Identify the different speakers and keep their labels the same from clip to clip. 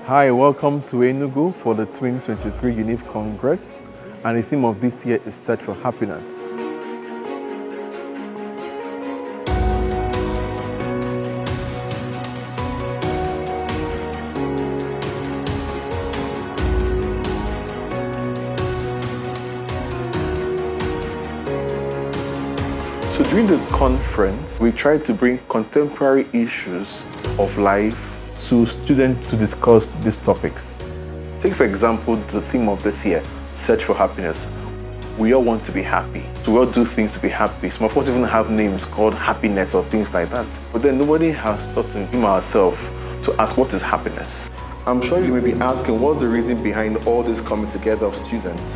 Speaker 1: Hi, welcome to Enugu for the 2023 Univ Congress, and the theme of this year is Search for Happiness. So during the conference, we tried to bring contemporary issues of life to students to discuss these topics. Take for example the theme of this year, Search for Happiness. We all want to be happy. So we all do things to be happy. Some of us even have names called happiness or things like that. But then nobody has thought to him or herself to ask, what is happiness? I'm sure you may be asking, what's the reason behind all this coming together of students?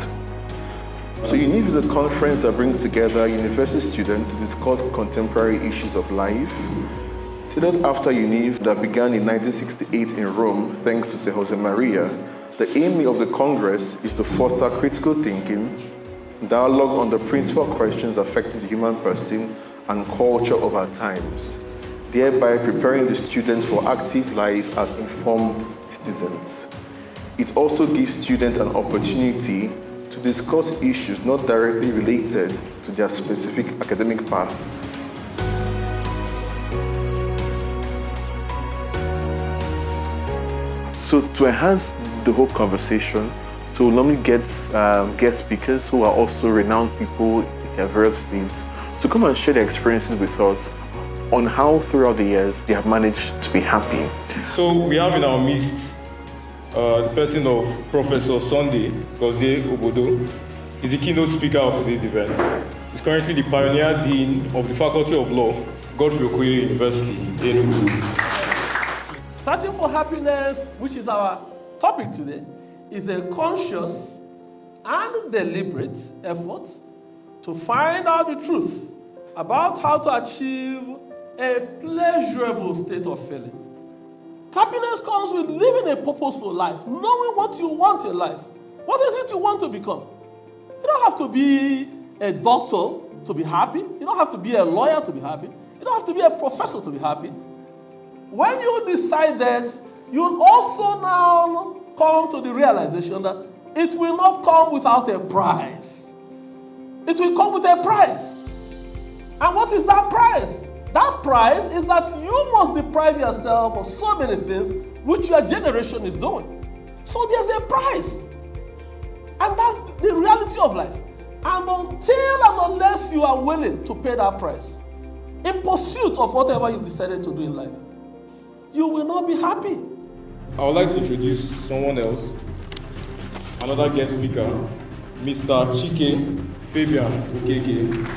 Speaker 1: So Univ is a conference that brings together university students to discuss contemporary issues of life. Seated after Univ that began in 1968 in Rome, thanks to Sir Jose Maria, the aim of the Congress is to foster critical thinking, dialogue on the principal questions affecting the human person and culture of our times, thereby preparing the students for active life as informed citizens. It also gives students an opportunity to discuss issues not directly related to their specific academic path. So to enhance the whole conversation, so we'll normally get guest speakers who are also renowned people in their various fields to come and share their experiences with us on how throughout the years they have managed to be happy.
Speaker 2: So we have in our midst the person of Professor Sunday Gozie Obodo. He's the keynote speaker of today's event. He's currently the Pioneer Dean of the Faculty of Law, Godfrey Okoye University, Enugu.
Speaker 3: Searching for happiness, which is our topic today, is a conscious and deliberate effort to find out the truth about how to achieve a pleasurable state of feeling. Happiness comes with living a purposeful life, knowing what you want in life. What is it you want to become? You don't have to be a doctor to be happy. You don't have to be a lawyer to be happy. You don't have to be a professor to be happy. When you decide that, you also now come to the realization that it will not come without a price. It will come with a price. And what is that price? That price is that you must deprive yourself of so many things which your generation is doing. So there's a price. And that's the reality of life. And until and unless you are willing to pay that price, in pursuit of whatever you've decided to do in life, you will not be happy.
Speaker 2: I would like to introduce someone else, another guest speaker, Mr. Chike Fabian Okeke.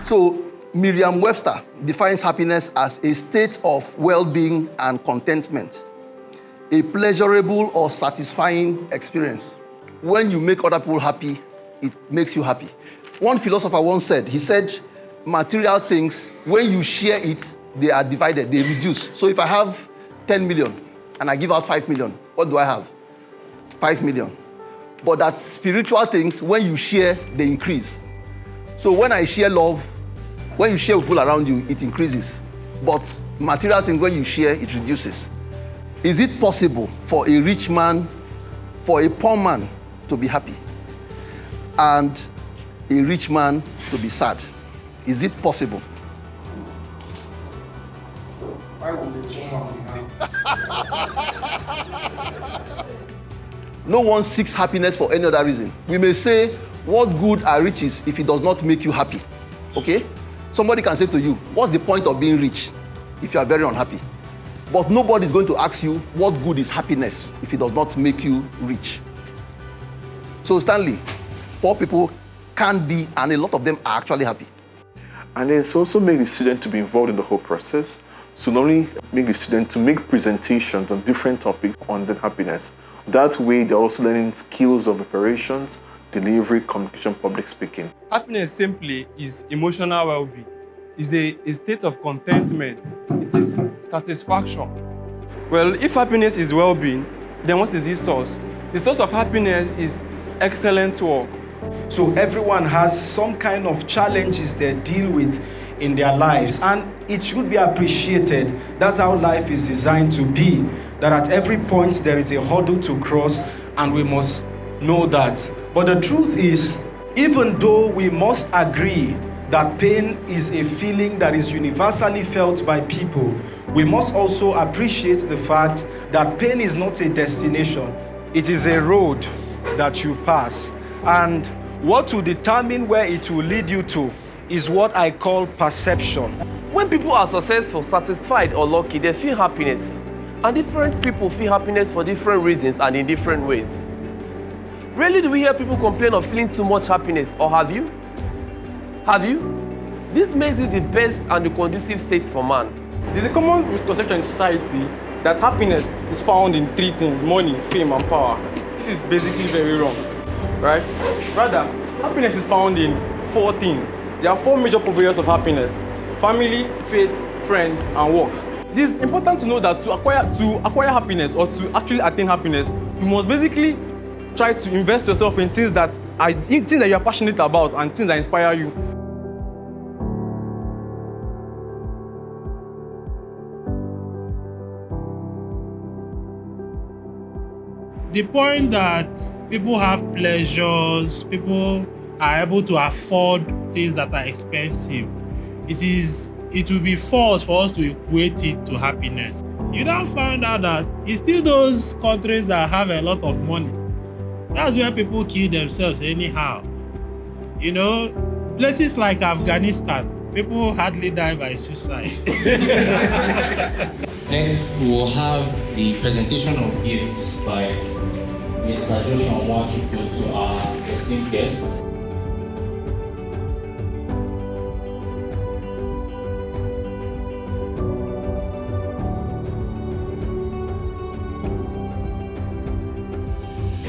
Speaker 4: So, Merriam-Webster defines happiness as a state of well-being and contentment, a pleasurable or satisfying experience. When you make other people happy, it makes you happy. One philosopher once said, he said, material things, when you share it, they are divided, they reduce. So if I have 10 million and I give out 5 million, what do I have? 5 million. But that spiritual things, when you share, they increase. So when I share love, when you share with people around you, it increases. But material things, when you share, it reduces. Is it possible for a rich man, for a poor man to be happy? And a rich man to be sad? Is it possible?
Speaker 5: Why would the poor man be happy?
Speaker 4: No one seeks happiness for any other reason. We may say, what good are riches if it does not make you happy? Okay? Somebody can say to you, what's the point of being rich if you are very unhappy? But nobody is going to ask you, what good is happiness if it does not make you rich? So Stanley, poor people can be, and a lot of them are actually happy.
Speaker 1: And it's also make the student to be involved in the whole process. So not only make the student to make presentations on different topics on the happiness. That way they're also learning skills of operations, delivery, communication, public speaking.
Speaker 6: Happiness simply is emotional well-being. It's a state of contentment. It is satisfaction. Well, if happiness is well-being, then what is its source? The source of happiness is excellent work.
Speaker 7: So everyone has some kind of challenges they deal with in their lives, and it should be appreciated. That's how life is designed to be. that at every point there is a hurdle to cross, and we must know that. But the truth is, even though we must agree that pain is a feeling that is universally felt by people, we must also appreciate the fact that pain is not a destination. It is a road that you pass. And what will determine where it will lead you to is what I call perception.
Speaker 3: When people are successful, satisfied, or lucky, they feel happiness. And different people feel happiness for different reasons and in different ways. Rarely do we hear people complain of feeling too much happiness, or have you? Have you? This makes it the best and the conducive state for man.
Speaker 2: There's a common misconception in society that happiness is found in three things: money, fame, and power. This is basically very wrong, right? Rather, happiness is found in four things. There are four major purveyors of happiness: family, faith, friends, and work. It is important to know that to acquire happiness, or to actually attain happiness, you must basically try to invest yourself in things that you are passionate about and things that inspire you.
Speaker 8: The point that people have pleasures, people are able to afford things that are expensive, it will be false for us to equate it to happiness. You now find out that it's still those countries that have a lot of money. That's where people kill themselves anyhow. You know, places like Afghanistan, people hardly die by suicide.
Speaker 9: Next, we will have the presentation of gifts by Mr. Joshua Nwachukwu to our esteemed guests.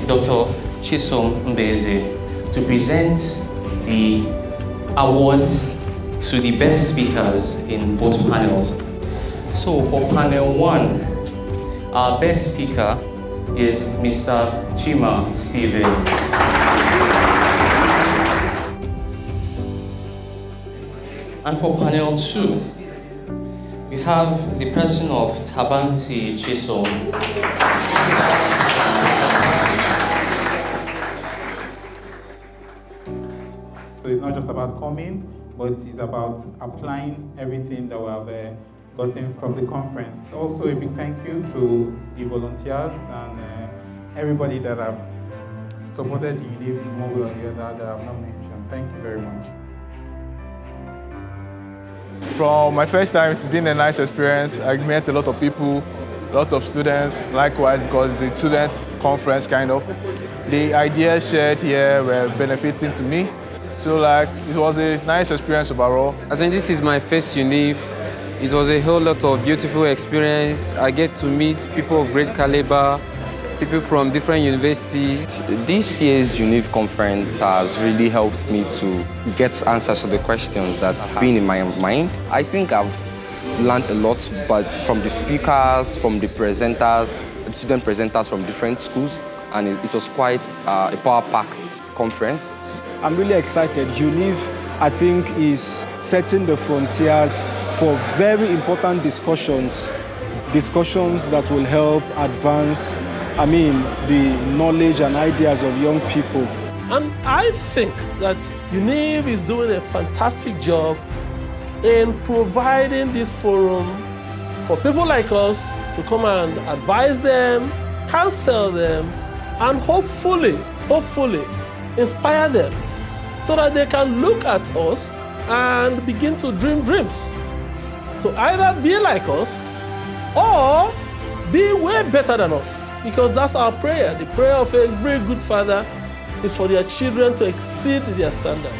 Speaker 9: Dr. Chisom Mbeze to present the awards to the best speakers in both panels. So for panel one, our best speaker is Mr. Chima Stephen. And for panel two, we have the person of Tabanti Chisom.
Speaker 10: So it's not just about coming, but it's about applying everything that we have gotten from the conference. Also, a big thank you to the volunteers and everybody that have supported the Univ in one way or the other that I have not mentioned. Thank you very much.
Speaker 11: From my first time, it's been a nice experience. I met a lot of people, a lot of students, likewise, because it's a student conference kind of. The ideas shared here were benefiting to me. So it was a nice experience overall.
Speaker 12: I think this is my first Univ. It was a whole lot of beautiful experience. I get to meet people of great caliber, people from different universities.
Speaker 13: This year's Univ conference has really helped me to get answers to the questions that have been in my mind. I think I've learned a lot, but from the speakers, from the presenters, student presenters from different schools, and it was quite a power-packed conference.
Speaker 7: I'm really excited. Univ, I think, is setting the frontiers for very important discussions that will help advance, the knowledge and ideas of young people.
Speaker 3: And I think that Univ is doing a fantastic job in providing this forum for people like us to come and advise them, counsel them, and hopefully inspire them so that they can look at us and begin to dream dreams to either be like us or be way better than us, because that's our prayer. The prayer of a very good father is for their children to exceed their standard.